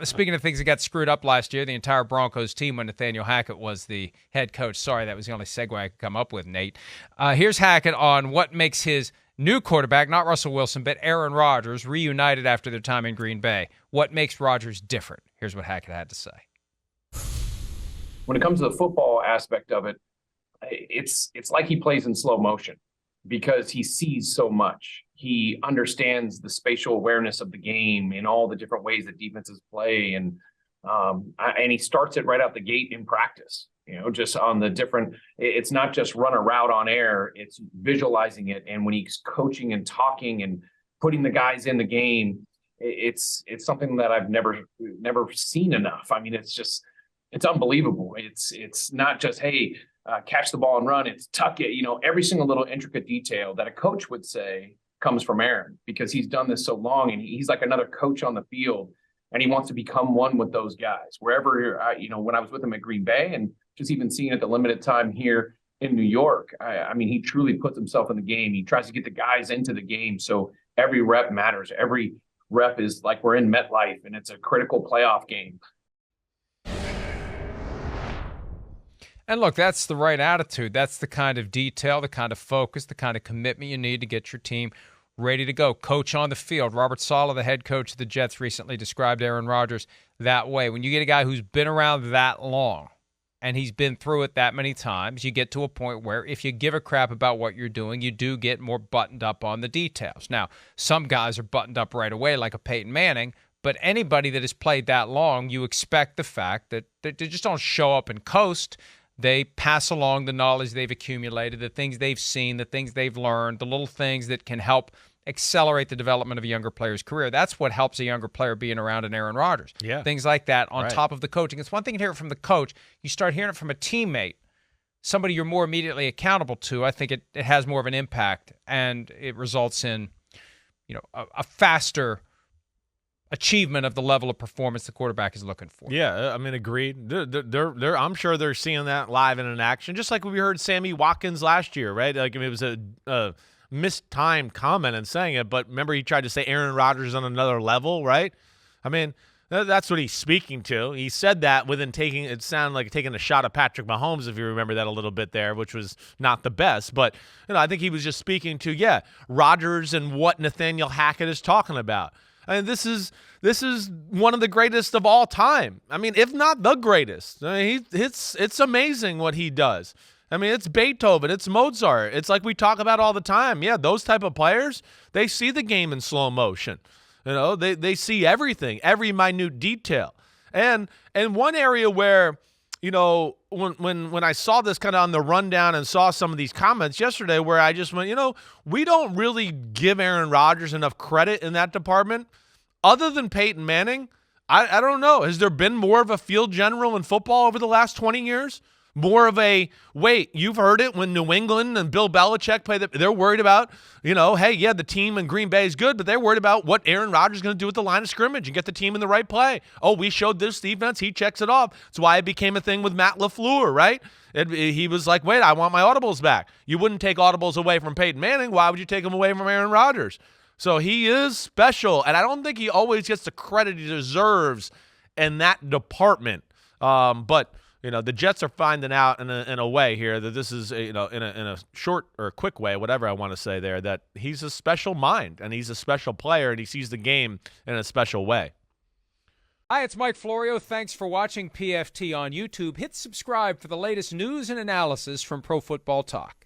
Speaking of things that got screwed up last year, the entire Broncos team when Nathaniel Hackett was the head coach. Sorry, that was the only segue I could come up with, Nate. Here's Hackett on what makes his new quarterback, not Russell Wilson, but Aaron Rodgers, reunited after their time in Green Bay. What makes Rodgers different? Here's what Hackett had to say. When it comes to the football aspect of it, it's like he plays in slow motion because he sees so much. He understands the spatial awareness of the game and all the different ways that defenses play, and he starts it right out the gate in practice. Just on the different. It's not just run a route on air; it's visualizing it. And when he's coaching and talking and putting the guys in the game, it's something that I've never seen enough. I mean, it's unbelievable. It's not just, hey, catch the ball and run. It's tuck it. Every single little intricate detail that a coach would say comes from Aaron because he's done this so long, and he's like another coach on the field, and he wants to become one with those guys wherever. When I was with him at Green Bay, and just even seeing it the limited time here in New York, I mean, he truly puts himself in the game. He tries to get the guys into the game, so every rep matters. Every rep is like we're in MetLife, and it's a critical playoff game. And look, that's the right attitude. That's the kind of detail, the kind of focus, the kind of commitment you need to get your team ready to go. Coach on the field. Robert Saleh, the head coach of the Jets, recently described Aaron Rodgers that way. When you get a guy who's been around that long and he's been through it that many times, you get to a point where if you give a crap about what you're doing, you do get more buttoned up on the details. Now, some guys are buttoned up right away like a Peyton Manning, but anybody that has played that long, you expect the fact that they just don't show up and coast. They pass along the knowledge they've accumulated, the things they've seen, the things they've learned, the little things that can help accelerate the development of a younger player's career. That's what helps a younger player being around an Aaron Rodgers. Yeah. Things like that on top of the coaching. It's one thing to hear it from the coach. You start hearing it from a teammate, somebody you're more immediately accountable to. I think it has more of an impact, and it results in a faster achievement of the level of performance the quarterback is looking for. Yeah, I mean, agreed. I'm sure they're seeing that live and in action, just like we heard Sammy Watkins last year, right? Like, I mean, it was a mistimed comment in saying it, but remember he tried to say Aaron Rodgers is on another level, right? I mean, that's what he's speaking to. He said that within it sounded like taking a shot at Patrick Mahomes, if you remember that a little bit there, which was not the best. But, I think he was just speaking to, Rodgers and what Nathaniel Hackett is talking about. I mean, this is one of the greatest of all time. I mean, if not the greatest. I mean, it's amazing what he does. I mean, it's Beethoven, it's Mozart. It's like we talk about all the time. Yeah, those type of players, they see the game in slow motion. They see everything, every minute detail. And one area where, when I saw this kind of on the rundown and saw some of these comments yesterday where I just went, we don't really give Aaron Rodgers enough credit in that department. Other than Peyton Manning, I don't know. Has there been more of a field general in football over the last 20 years? More of a, you've heard it when New England and Bill Belichick play, they're worried about, the team in Green Bay is good, but they're worried about what Aaron Rodgers is going to do at the line of scrimmage and get the team in the right play. Oh, we showed this defense. He checks it off. That's why it became a thing with Matt LaFleur, right? He was like, I want my audibles back. You wouldn't take audibles away from Peyton Manning. Why would you take them away from Aaron Rodgers? So he is special, and I don't think he always gets the credit he deserves in that department. But the Jets are finding out in a way here that this is, in a short or quick way, whatever I want to say there, that he's a special mind and he's a special player and he sees the game in a special way. Hi, it's Mike Florio. Thanks for watching PFT on YouTube. Hit subscribe for the latest news and analysis from Pro Football Talk.